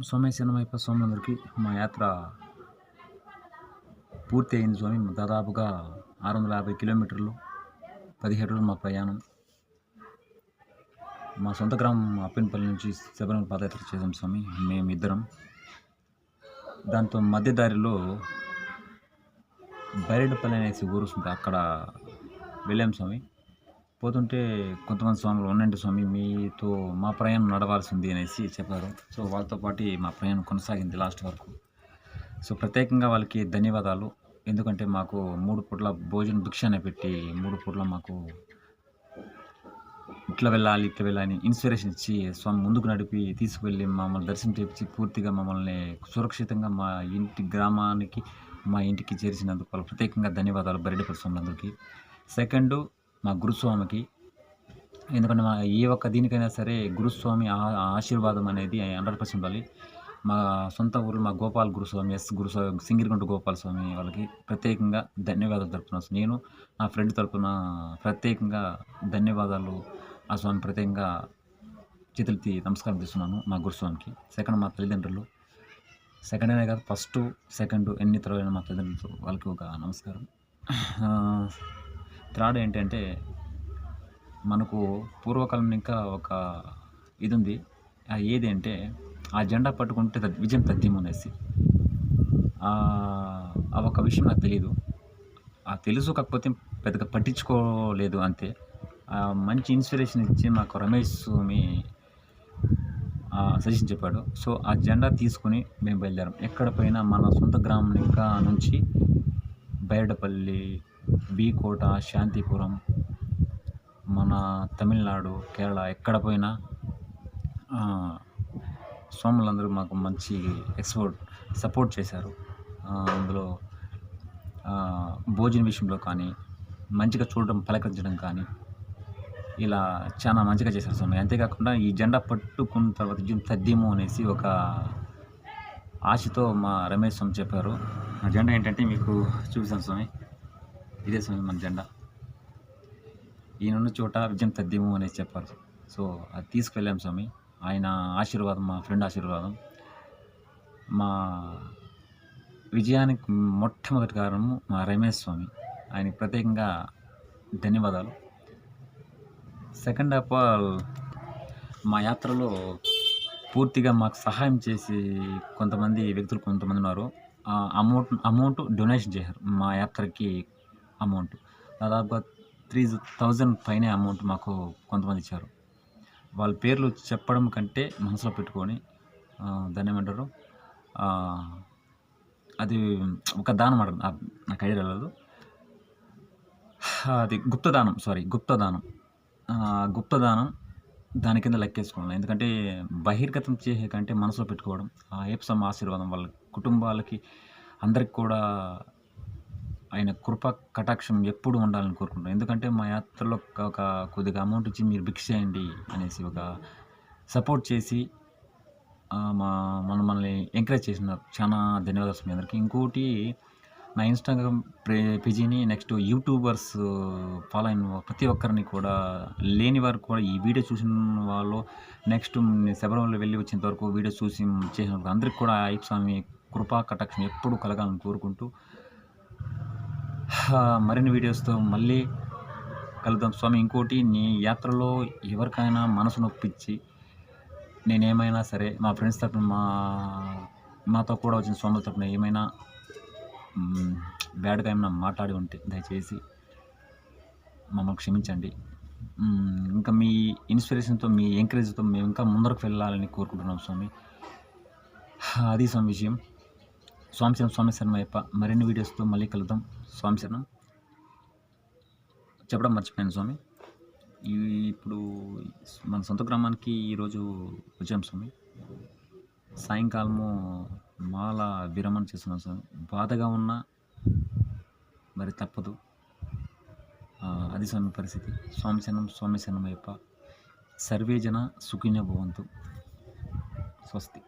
సోమేశ్వరం స్వాములందరికీ మా యాత్ర పూర్తి అయింది స్వామి. దాదాపుగా 650 కిలోమీటర్లు, 17 రోజులు మా ప్రయాణం. మా సొంత గ్రామం అప్పినపల్లి నుంచి శబరిమల పాదయాత్ర చేసాం స్వామి, మేమిద్దరం. దాంతో మధ్య దారిలో బైరెడ్డిపల్లి అనేసి ఊరు ఉంటుంది, అక్కడ వెళ్ళాం స్వామి. పోతుంటే కొంతమంది స్వాములు ఉండండి స్వామి, మీతో మా ప్రయాణం నడవాల్సింది అనేసి చెప్పారు. సో వాళ్ళతో పాటు మా ప్రయాణం కొనసాగింది లాస్ట్ వరకు. సో ప్రత్యేకంగా వాళ్ళకి ధన్యవాదాలు. ఎందుకంటే మాకు 3 పూట్ల భోజనం భిక్షాన్ని పెట్టి 3 పూట్ల మాకు ఇట్లా వెళ్ళాలి ఇట్లా వెళ్ళాలని ఇన్స్పిరేషన్ ఇచ్చి స్వామి ముందుకు నడిపి తీసుకువెళ్ళి మమ్మల్ని దర్శనం చేయించి పూర్తిగా మమ్మల్ని సురక్షితంగా మా గ్రామానికి మా ఇంటికి చేర్చినందుకు వాళ్ళు ప్రత్యేకంగా ధన్యవాదాలు బైరెడ్డిపల్లి స్వాములందరికీ. సెకండు మా గురుస్వామికి, ఎందుకంటే మా ఏ ఒక్క దీనికైనా సరే గురుస్వామి ఆశీర్వాదం అనేది 100% ఉండాలి. మా సొంత ఊరు మా గోపాల్ గురుస్వామి, గురుస్వామి సింగిరిగుంట గోపాల స్వామి వాళ్ళకి ప్రత్యేకంగా ధన్యవాదాలు తెలుపుతున్నాను. నేను నా ఫ్రెండ్ తరపున ప్రత్యేకంగా ధన్యవాదాలు ఆ స్వామి ప్రత్యేకంగా చేతులెత్తి నమస్కారం చేస్తున్నాను మా గురుస్వామికి. సెకండ్ మా తల్లిదండ్రులు, సెకండ్ అనే కాదు ఫస్ట్ సెకండ్ ఎన్ని తరమైన మా తల్లిదండ్రులు వాళ్ళకి ఒక నమస్కారం. థర్డ్ ఏంటంటే మనకు పూర్వకాలం ఇంకా ఒక ఇది ఉంది, ఏది అంటే ఆ జెండా పట్టుకుంటే విజయం తథ్యం అనేసి. ఆ ఒక విషయం నాకు తెలియదు, తెలుసు కాకపోతే పెద్దగా పట్టించుకోలేదు అంతే. మంచి ఇన్స్పిరేషన్ ఇచ్చి మాకు రమేష్ స్వామి సజెషన్ చెప్పాడు. సో ఆ జెండా తీసుకుని మేము బయలుదేరాం. ఎక్కడ పోయినా మన సొంత గ్రామం ఇంకా నుంచి బైరెడ్డిపల్లి, బీకోట, శాంతిపురం, మన తమిళనాడు, కేరళ ఎక్కడ పోయినా స్వాములందరూ మాకు మంచి సపోర్ట్ చేశారు. అందులో భోజన విషయంలో కానీ, మంచిగా చూడడం పలకరించడం కానీ ఇలా చాలా మంచిగా చేశారు స్వామి. అంతేకాకుండా ఈ జెండా పట్టుకున్న తర్వాత తథ్యము అనేసి ఒక ఆశతో మా రమేష్ స్వామి చెప్పారు. ఆ జెండా ఏంటంటే మీకు చూపిస్తాను స్వామి, ఇదే స్వామి మన జెండా. ఈయనున్న చోట విజయం తథ్యము అనేసి చెప్పారు. సో అది తీసుకువెళ్ళాం స్వామి. ఆయన ఆశీర్వాదం, మా ఫ్రెండ్ ఆశీర్వాదం మా విజయానికి మొట్టమొదటి కారణము మా రమేష్ స్వామి. ఆయనకి ప్రత్యేకంగా ధన్యవాదాలు. సెకండ్ ఆఫ్ ఆల్ మా యాత్రలో పూర్తిగా మాకు సహాయం చేసి కొంతమంది ఉన్నారు. అమౌంట్ డొనేషన్ చేశారు. మా యాత్రకి అమౌంట్ దాదాపుగా 3000 పైనే అమౌంట్ మాకు కొంతమంది ఇచ్చారు. వాళ్ళ పేర్లు చెప్పడం కంటే మనసులో పెట్టుకొని దాన్ని ఏమంటారు, అది ఒక దానం అంటారు, నాకు ఐడియా రాలేదు. అది గుప్తదానం దాని కింద లెక్కేసుకోవాలి. ఎందుకంటే బహిర్గతం చేసే కంటే మనసులో పెట్టుకోవడం, ఆ ఏప్సమ్ ఆశీర్వాదం వాళ్ళ కుటుంబాలకి అందరికి కూడా ఆయన కృప కటాక్షం ఎప్పుడు ఉండాలని కోరుకుంటాం. ఎందుకంటే మా యాత్రలో ఒక కొద్దిగా అమౌంట్ ఇచ్చి మీరు భిక్ష చేయండి అనేసి ఒక సపోర్ట్ చేసి మనల్ని ఎంకరేజ్ చేసినారు. చాలా ధన్యవాదాలు మీ అందరికీ. ఇంకోటి, నా ఇన్స్టాగ్రామ్ పేజీని నెక్స్ట్ యూట్యూబర్స్ ఫాలో అయిన ప్రతి ఒక్కరిని కూడా, లేని వారు కూడా, ఈ వీడియో చూసిన వాళ్ళు నెక్స్ట్ శబరిమల వెళ్ళి వచ్చేంత వరకు వీడియో చూసి చేసిన అందరికి కూడా అయ్యప్ప స్వామి కృపా కటాక్షం ఎప్పుడు కలగాలని కోరుకుంటూ మరిన్ని వీడియోస్తో మళ్ళీ కలుద్దాం స్వామి. ఇంకోటి, నీ యాత్రలో ఎవరికైనా మనసు నొప్పించి నేనేమైనా సరే మా ఫ్రెండ్స్ తరఫున మాతో కూడా వచ్చిన స్వాముల తరఫున ఏమైనా బ్యాడ్గా ఏమైనా మాట్లాడి ఉంటే దయచేసి మమ్మల్ని క్షమించండి. ఇంకా మీ ఇన్స్పిరేషన్తో, మీ ఎంకరేజ్తో మేము ఇంకా ముందరకు వెళ్ళాలని కోరుకుంటున్నాం స్వామి. అది స్వామి విషయం. స్వామి శరణం అయ్యప్ప. మరిన్ని వీడియోస్తో మళ్ళీ కలుద్దాం. స్వామి శరణం. చెప్పడం మర్చిపోయాను స్వామి, ఇప్పుడు మన సొంత గ్రామానికి ఈరోజు వచ్చాం స్వామి. సాయంకాలము మాల విరమణ చేస్తున్నాం స్వామి. బాధగా ఉన్నా మరి తప్పదు, అది స్వామి పరిస్థితి. స్వామి శరణం అయ్యప్ప. సర్వే జన సుఖినో భవంతు. స్వస్తి.